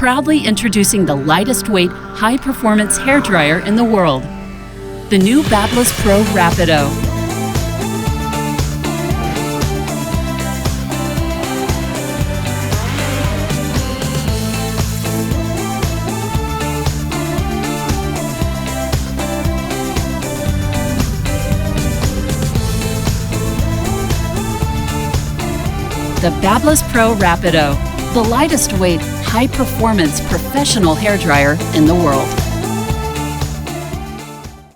proudly introducing the lightest weight, high-performance hairdryer in the world. The new BabylissPro Rapido. The BabylissPro Rapido, the lightest weight, high-performance professional hairdryer in the world.